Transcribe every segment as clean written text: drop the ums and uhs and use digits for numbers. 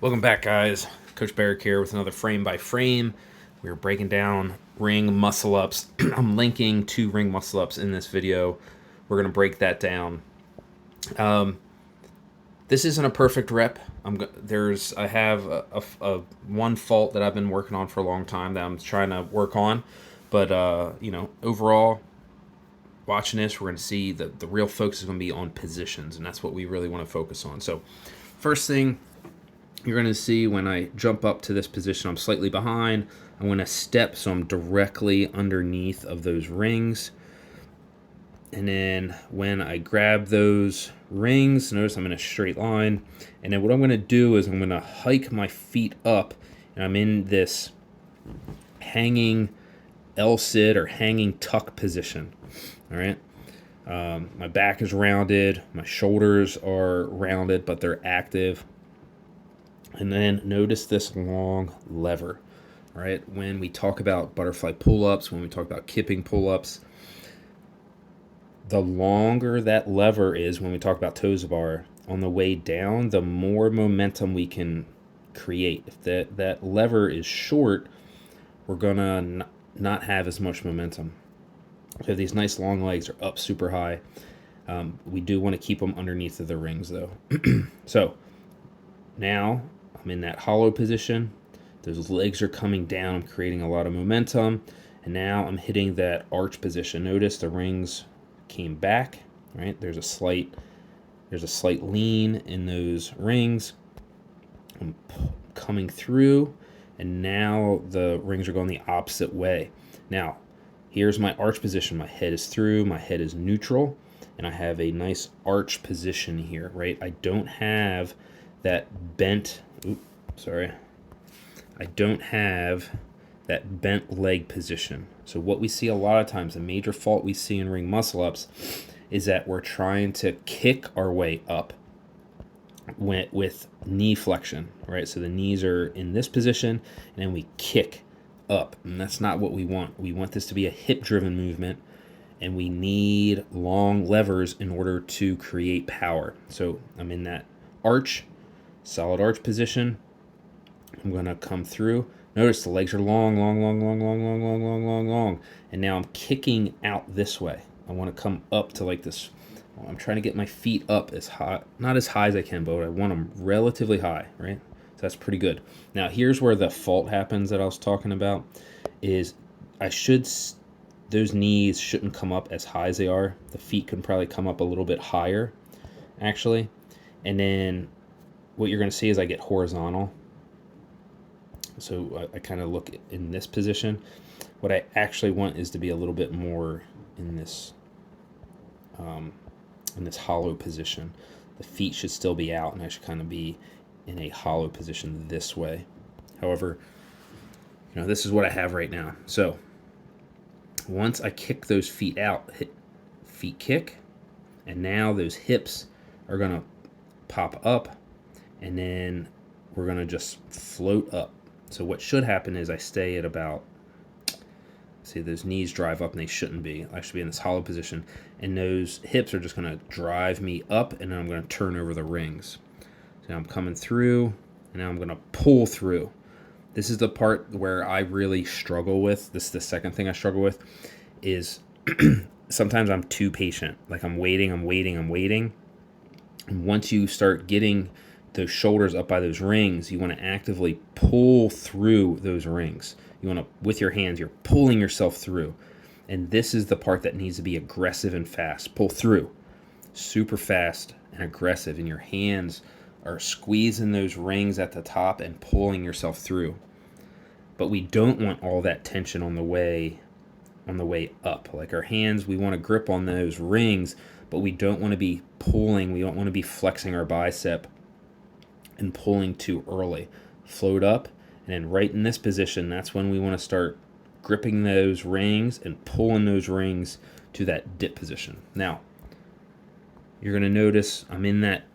Welcome back, guys. Coach Barrick here with another frame by frame. We're breaking down ring muscle ups. I'm linking to ring muscle ups in this video. We're going to break that down. This isn't a perfect rep. I have a one fault that I've been working on for a long time that I'm trying to work on, but overall, watching this, we're going to see that the real focus is going to be on positions, and that's what we really want to focus on. So, first thing you're going to see when I jump up to this position, I'm slightly behind. I'm going to step so I'm directly underneath of those rings. And then when I grab those rings, notice I'm in a straight line. And then what I'm going to do is I'm going to hike my feet up, and I'm in this hanging L-sit or hanging tuck position. All right. My back is rounded. My shoulders are rounded, but they're active. And then notice this long lever, right? When we talk about butterfly pull-ups, when we talk about kipping pull-ups, the longer that lever is when we talk about toe to bar on the way down, the more momentum we can create. If that lever is short, we're going to not have as much momentum. So these nice long legs are up super high. We do want to keep them underneath of the rings, though. So now I'm in that hollow position. Those legs are coming down. I'm creating a lot of momentum. And now I'm hitting that arch position. Notice the rings came back, right? There's a slight lean in those rings. I'm coming through, and now the rings are going the opposite way. Now, here's my arch position. My head is through, my head is neutral, and I have a nice arch position here, right? I don't have that bent, I don't have that bent leg position. So what we see a lot of times, the major fault we see in ring muscle ups is that we're trying to kick our way up with knee flexion, right? So the knees are in this position, and then we kick up, and that's not what we want. We want this to be a hip-driven movement, and we need long levers in order to create power. So I'm in that arch, solid arch position. I'm going to come through. Notice the legs are long, long, long, long, long, long, long, long, long, long. And now I'm kicking out this way. I want to come up to like this. I'm trying to get my feet up as high, not as high as I can, but I want them relatively high, right? So that's pretty good. Now here's where the fault happens that I was talking about is those knees shouldn't come up as high as they are. The feet can probably come up a little bit higher, actually. And then what you're going to see is I get horizontal. So I kind of look in this position. What I actually want is to be a little bit more in this hollow position. The feet should still be out, and I should kind of be in a hollow position this way. However, this is what I have right now. So once I kick those feet out, feet kick, and now those hips are going to pop up, and then we're going to just float up. So what should happen is I stay at about, see, those knees drive up and they shouldn't be. I should be in this hollow position, and those hips are just going to drive me up, and then I'm going to turn over the rings. So now I'm coming through, and now I'm going to pull through. This is the part where I really struggle with. This is the second thing I struggle with is sometimes I'm too patient. Like I'm waiting. And once you start getting those shoulders up by those rings, you want to actively pull through those rings. You want to, with your hands, you're pulling yourself through. And this is the part that needs to be aggressive and fast. Pull through. Super fast and aggressive. And your hands are squeezing those rings at the top and pulling yourself through. But we don't want all that tension on the way up. Like our hands, we want to grip on those rings, but we don't want to be pulling. We don't want to be flexing our bicep and pulling too early. Float up, and then right in this position, that's when we want to start gripping those rings and pulling those rings to that dip position. Now, you're going to notice I'm in that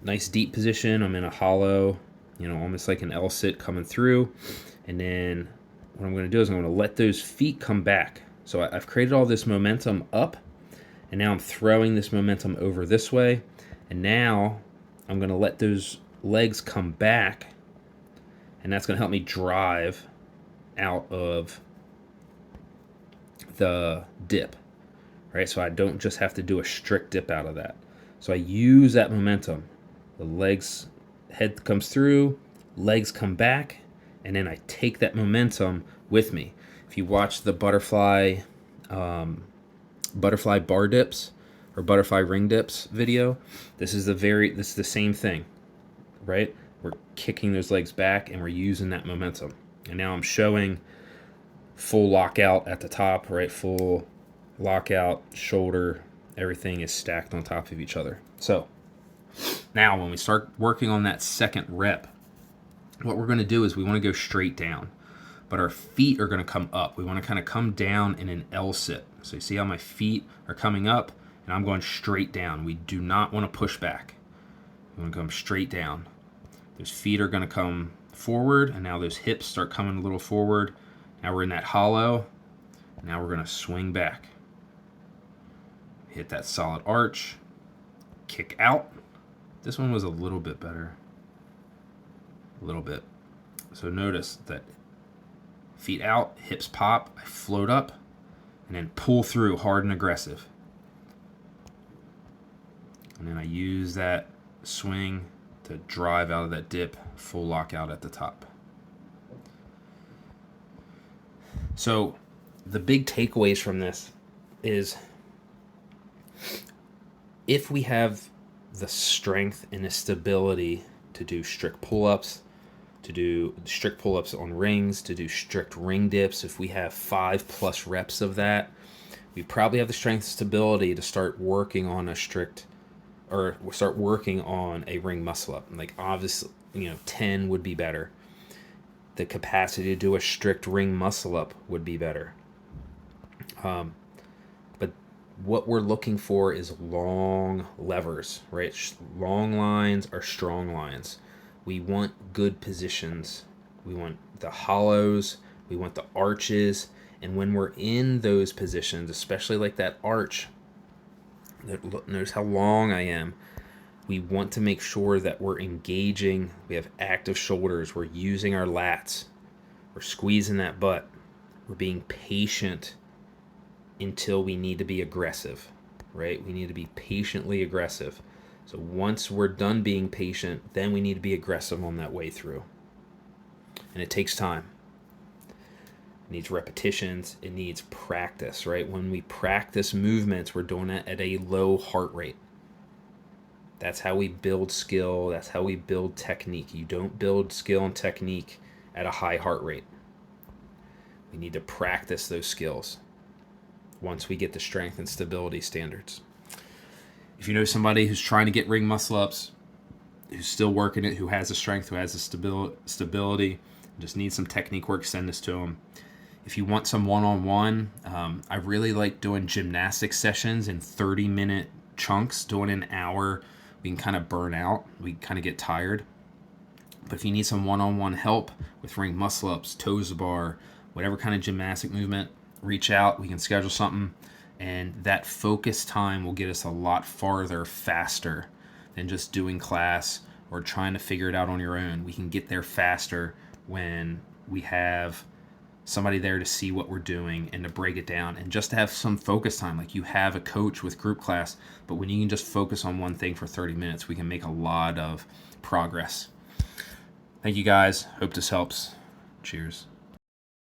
nice deep position. I'm in a hollow, almost like an L-sit coming through. And then what I'm going to do is I'm going to let those feet come back. So I've created all this momentum up, and now I'm throwing this momentum over this way. And now I'm going to let those legs come back and that's going to help me drive out of the dip, right? So I don't just have to do a strict dip out of that. So I use that momentum. The legs, head comes through, legs come back, and then I take that momentum with me. If you watch the butterfly bar dips or butterfly ring dips video, this is the same thing, right? We're kicking those legs back and we're using that momentum. And now I'm showing full lockout at the top, right? Full lockout, shoulder, everything is stacked on top of each other. So now when we start working on that second rep, what we're going to do is we want to go straight down, but our feet are going to come up. We want to kind of come down in an L sit. So you see how my feet are coming up and I'm going straight down. We do not want to push back. We want to come straight down. Those feet are going to come forward, and now those hips start coming a little forward. Now we're in that hollow. Now we're going to swing back. Hit that solid arch. Kick out. This one was a little bit better. A little bit. So notice that feet out, hips pop, I float up, and then pull through hard and aggressive. And then I use that swing to drive out of that dip, full lockout at the top. So the big takeaways from this is if we have the strength and the stability to do strict pull-ups, to do strict pull-ups on rings, to do strict ring dips, if we have 5+ reps of that, we probably have the strength and stability to start working on a strict, or start working on a ring muscle up. Like obviously, 10 would be better. The capacity to do a strict ring muscle up would be better. But what we're looking for is long levers, right? Long lines are strong lines. We want good positions. We want the hollows. We want the arches. And when we're in those positions, especially like that arch, notice how long I am. We want to make sure that we're engaging. We have active shoulders. We're using our lats. We're squeezing that butt. We're being patient until we need to be aggressive, right? We need to be patiently aggressive. So once we're done being patient, then we need to be aggressive on that way through. And it takes time. It needs repetitions. It needs practice, right? When we practice movements, we're doing it at a low heart rate. That's how we build skill. That's how we build technique. You don't build skill and technique at a high heart rate. We need to practice those skills once we get the strength and stability standards. If you know somebody who's trying to get ring muscle ups, who's still working it, who has the strength, who has the stability, just needs some technique work, send this to them. If you want some one-on-one, I really like doing gymnastics sessions in 30-minute chunks. Doing an hour, we can kind of burn out. We kind of get tired. But if you need some one-on-one help with ring muscle ups, toes to bar, whatever kind of gymnastic movement, reach out. We can schedule something. And that focus time will get us a lot farther faster than just doing class or trying to figure it out on your own. We can get there faster when we have somebody there to see what we're doing and to break it down and just to have some focus time. Like you have a coach with group class, but when you can just focus on one thing for 30 minutes, we can make a lot of progress. Thank you guys. Hope this helps. Cheers.